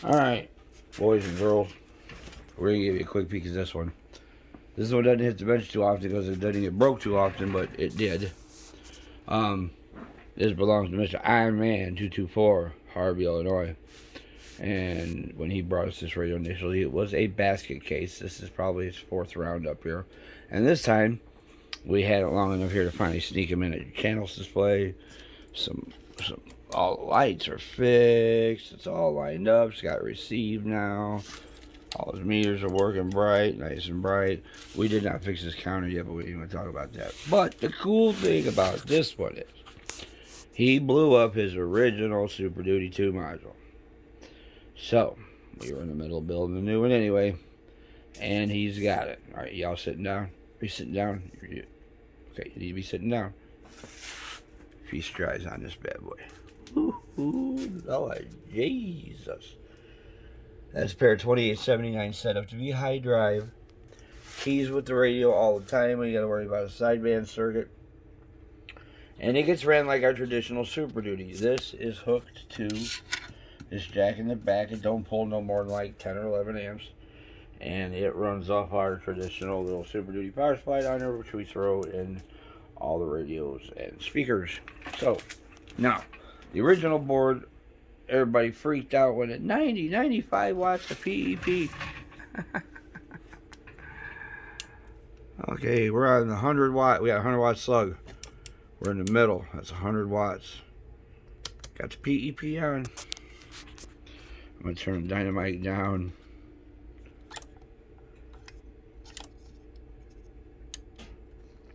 Alright, boys and girls, we're going to give you a quick peek at this one. This one doesn't hit the bench too often because it doesn't get broke too often, but it did. This belongs to Mr. IRONMAN 224, Harvey, Illinois. And when he brought us this radio initially, it was a basket case. This is probably his 4th round up here. And this time, we had it long enough here to finally sneak him in a channels display. All the lights are fixed. It's all lined up. It's got receive now. All his meters are working bright, nice and bright. We did not fix his counter yet, but we didn't even talk about that. But the cool thing about this one is, he blew up his original Super Duty 2 module. So, we were in the middle of building a new one anyway, and he's got it. Alright, y'all sitting down? Are you sitting down? Okay, you need to be sitting down. Feast dries on this bad boy. Ooh, Lord Jesus. That's a pair of 2879 set up to be high drive. Keys with the radio all the time. We gotta worry about a sideband circuit. And it gets ran like our traditional Super Duty. This is hooked to this jack in the back. It don't pull no more than like 10 or 11 amps. And it runs off our traditional little Super Duty power supply down there, which we throw in all the radios and speakers. So, now, the original board, everybody freaked out when it 95 watts of PEP. Okay, we're on the 100 watt. We got a 100 watt slug. We're in the middle. That's 100 watts. Got the PEP on. I'm going to turn the dynamite down.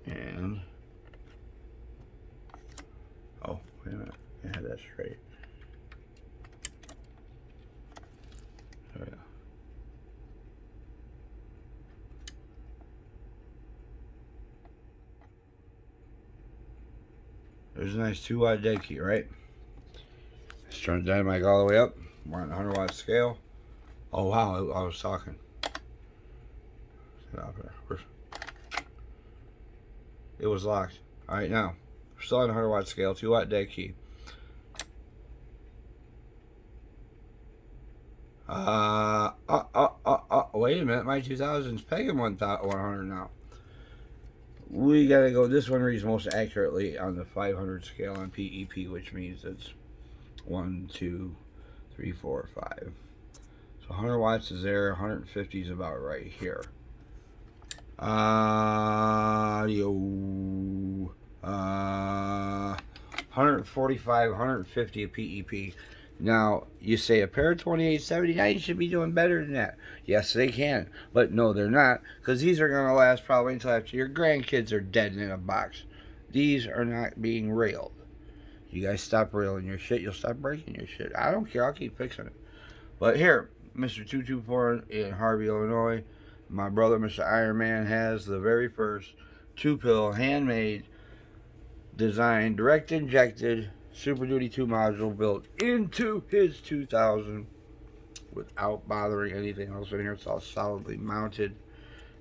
And, oh, wait a minute. I had that straight. There we go. There's a nice 2 watt dead key, right? Let's turn the dynamic all the way up. We're on the 100 watt scale. Oh wow, I was talking. It was locked. Alright, now, we're still on the 100 watt scale, 2 watt dead key. Wait a minute, my 2000's pegging 100 now. We gotta go, this one reads most accurately on the 500 scale on PEP, which means it's 1, 2, 3, 4, 5. So 100 watts is there, 150 is about right here. Audio, 145, 150 of PEP. Now, you say a pair of 2879 should be doing better than that. Yes, they can. But no, they're not. Because these are going to last probably until after your grandkids are dead in a box. These are not being railed. You guys stop railing your shit. You'll stop breaking your shit. I don't care. I'll keep fixing it. But here, Mr.224 in Harvey, Illinois. My brother, Mr. IRONMAN, has the very first 2-pill, handmade, designed, direct injected Super Duty 2 module built into his 2000 without bothering anything else in here. It's all solidly mounted.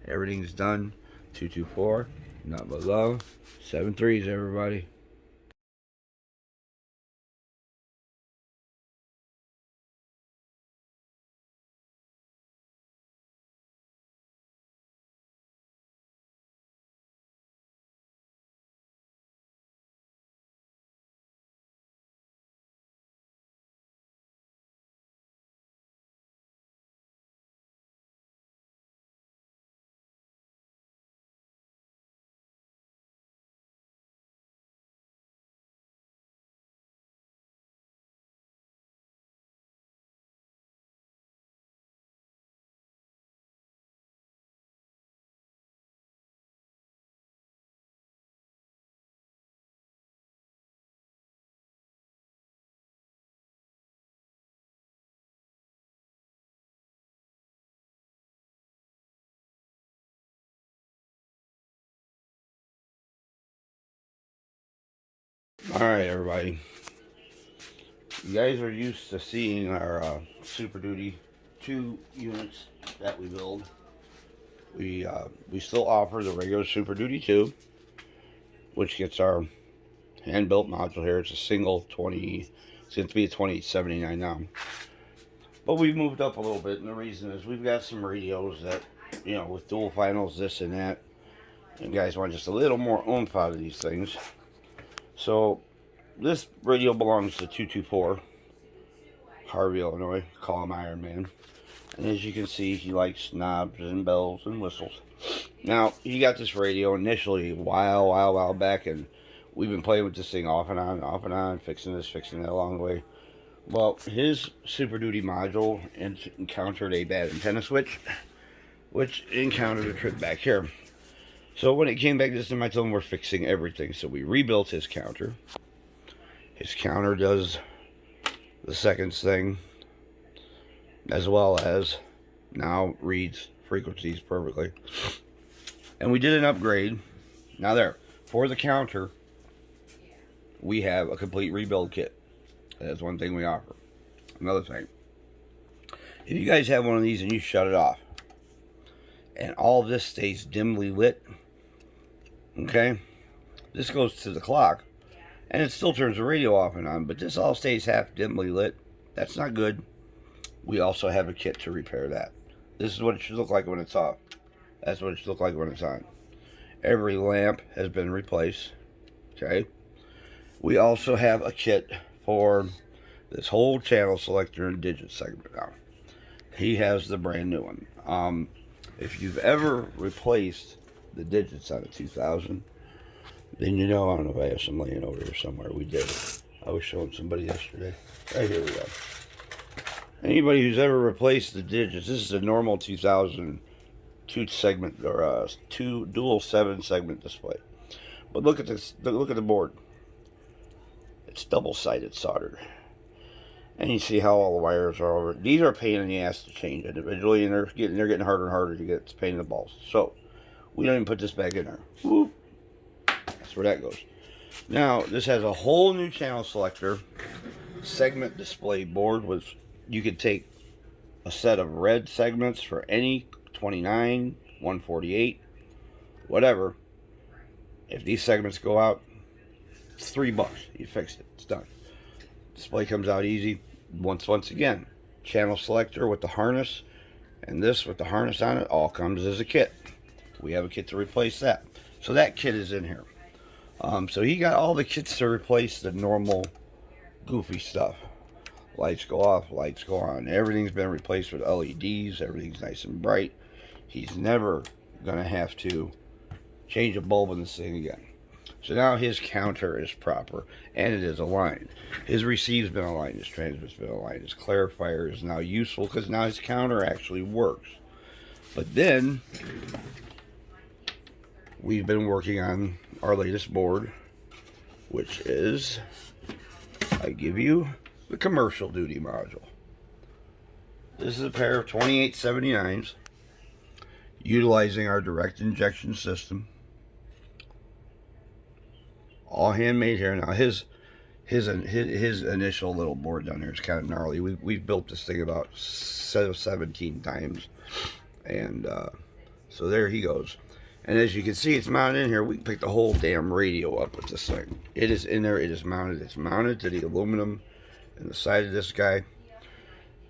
Everything's done. 224, nothing but love. 7.3s, everybody. Alright, everybody. You guys are used to seeing our Super Duty 2 units that we build. We still offer the regular Super Duty 2, which gets our hand-built module here. It's a single 20, it's going to be a 2879 now. But we've moved up a little bit, and the reason is we've got some radios that, you know, with dual finals, this and that, and guys want just a little more oomph out of these things. So this radio belongs to 224, Harvey, Illinois. Call him Iron Man. And as you can see, he likes knobs and bells and whistles. Now, he got this radio initially a while back, and we've been playing with this thing off and on, fixing this, fixing that along the way. Well, his Super Duty module encountered a bad antenna switch, which encountered a trip back here. So when it came back this time, I told him we're fixing everything. So we rebuilt his counter. His counter does the seconds thing, as well as now reads frequencies perfectly. And we did an upgrade. Now there, for the counter, we have a complete rebuild kit. That's one thing we offer. Another thing, if you guys have one of these and you shut it off, and all of this stays dimly lit, okay, this goes to the clock, and it still turns the radio off and on, but this all stays half dimly lit. That's not good. We also have a kit to repair that. This is what it should look like when it's off. That's what it should look like when it's on. Every lamp has been replaced, okay. We also have a kit for this whole channel selector and digit segment now. He has the brand new one. If you've ever replaced the digits on a 2000, then you know, I don't know if I have some laying over here somewhere. We did it. I was showing somebody yesterday. Right here we go. Anybody who's ever replaced the digits, this is a normal 2000 two segment or two dual 7 segment display. But look at this. Look at the board. It's double-sided soldered, and you see how all the wires are over. These are a pain in the ass to change individually, and they're getting harder and harder to get. It's a pain in the balls. So we don't even put this back in there. Whoop. That's where that goes. Now this has a whole new channel selector segment display board, which you could take a set of red segments for any 29, 148, whatever. If these segments go out, it's $3. You fixed it. It's done. Display comes out easy. Once again, channel selector with the harness, and this with the harness on it, all comes as a kit. We have a kit to replace that. So that kit is in here. So he got all the kits to replace the normal goofy stuff. Lights go off, lights go on. Everything's been replaced with LEDs. Everything's nice and bright. He's never going to have to change a bulb in this thing again. So now his counter is proper, and it is aligned. His receive's been aligned, his transmit's been aligned, his clarifier is now useful because now his counter actually works. But then, we've been working on our latest board, which is, I give you the commercial duty module. This is a pair of 2879s, utilizing our direct injection system. All handmade here. Now his initial little board down there is kind of gnarly. We've built this thing about 17 times, and so there he goes. And as you can see, it's mounted in here. We can pick the whole damn radio up with this thing. It is in there. It is mounted. It's mounted to the aluminum in the side of this guy.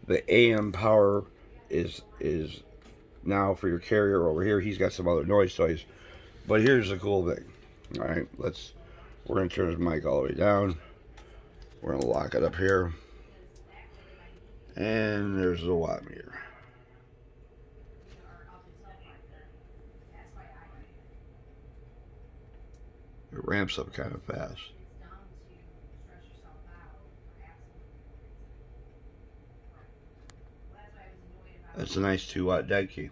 The AM power is now for your carrier over here. He's got some other noise toys, but here's the cool thing. All right, we're going to turn his mic all the way down. We're going to lock it up here. And there's the watt meter. It ramps up kind of fast. That's a nice 2-watt dead key.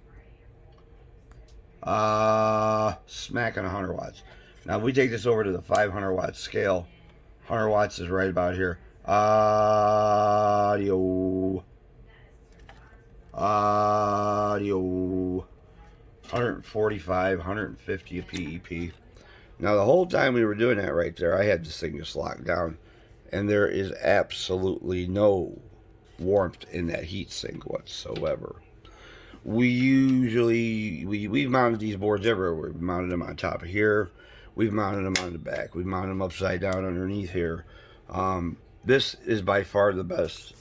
Smacking 100 watts. Now, if we take this over to the 500 watt scale, 100 watts is right about here. Audio. 145, 150 a PEP. Now, the whole time we were doing that right there, I had this thing just locked down, and there is absolutely no warmth in that heat sink whatsoever. We've mounted these boards everywhere. We've mounted them on top of here. We've mounted them on the back. We've mounted them upside down underneath here. This is by far the best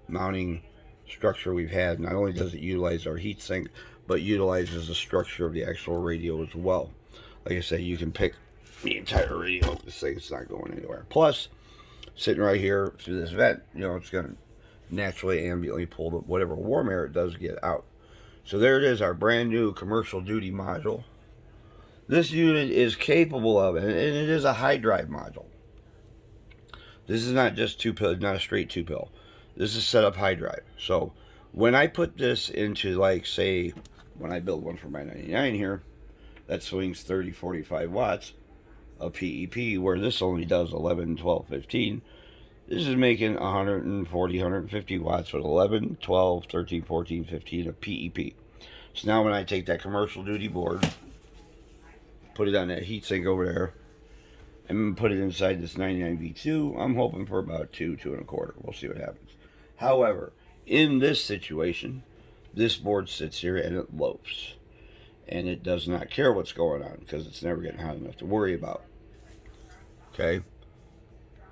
mounting structure we've had. Not only does it utilize our heatsink, but utilizes the structure of the actual radio as well. Like I said, you can pick the entire radio. This thing's not going anywhere. Plus, sitting right here through this vent, it's going to naturally ambiently pull whatever warm air it does get out. So there it is, our brand new commercial duty module. This unit is capable of, and it is a high drive module. This is not just 2-pill, not a straight 2-pill. This is set up high drive. So when I put this into, like, say, when I build one for my 99 here, that swings 30, 45 watts of PEP, where this only does 11, 12, 15. This is making 140, 150 watts with 11, 12, 13, 14, 15 of PEP. So now when I take that commercial duty board, put it on that heatsink over there, and put it inside this 99V2, I'm hoping for about 2, 2 1/4. We'll see what happens. However, in this situation, this board sits here and it loafs. And it does not care what's going on because it's never getting hot enough to worry about. Okay?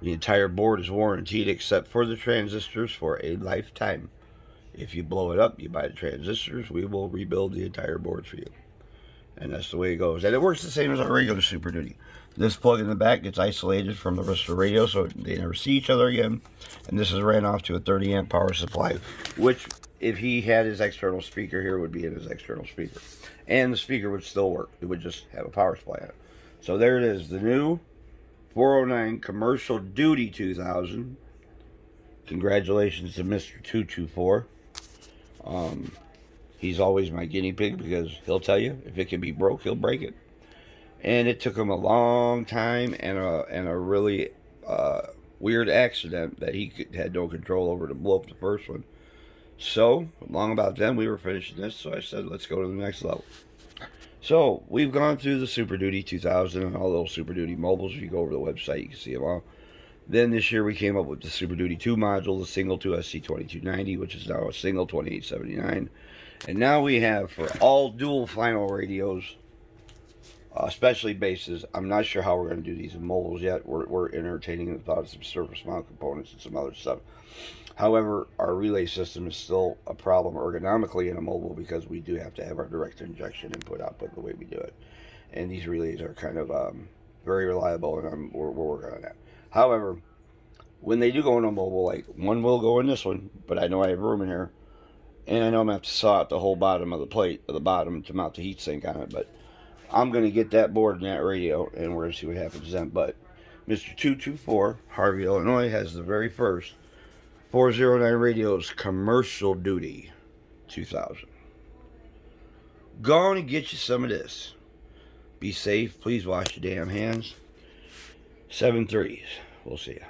The entire board is warranted except for the transistors for a lifetime. If you blow it up, you buy the transistors, we will rebuild the entire board for you. And that's the way it goes. And it works the same as our regular Super Duty. This plug in the back gets isolated from the rest of the radio so they never see each other again. And this is ran off to a 30 amp power supply, which if he had his external speaker here, would be in his external speaker. And the speaker would still work. It would just have a power supply on it. So there it is, the new 409 Commercial Duty 2000. Congratulations to Mr.224. He's always my guinea pig because he'll tell you if it can be broke, he'll break it. And it took him a long time and a really weird accident that he had no control over to blow up the first one. So, long about then, we were finishing this, so I said, let's go to the next level. So, we've gone through the Super Duty 2000 and all those Super Duty mobiles. If you go over to the website, you can see them all. Then this year we came up with the Super Duty 2 module, the single 2SC2290, which is now a single 2879. And now we have, for all dual final radios, especially bases, I'm not sure how we're going to do these in mobiles yet. We're entertaining the thought of some surface mount components and some other stuff. However, our relay system is still a problem ergonomically in a mobile because we do have to have our direct injection input-output the way we do it. And these relays are kind of very reliable, and we're working on that. However, when they do go in a mobile, like one will go in this one, but I know I have room in here, and I know I'm going to have to saw out the whole bottom of the plate, or the bottom, to mount the heatsink on it, but I'm going to get that board and that radio, and we're going to see what happens then. But Mr.224, Harvey, Illinois, has the very first 409 radios commercial duty 2000. Go on and get you some of this. Be safe. Please wash your damn hands. 7 3s. We'll see ya.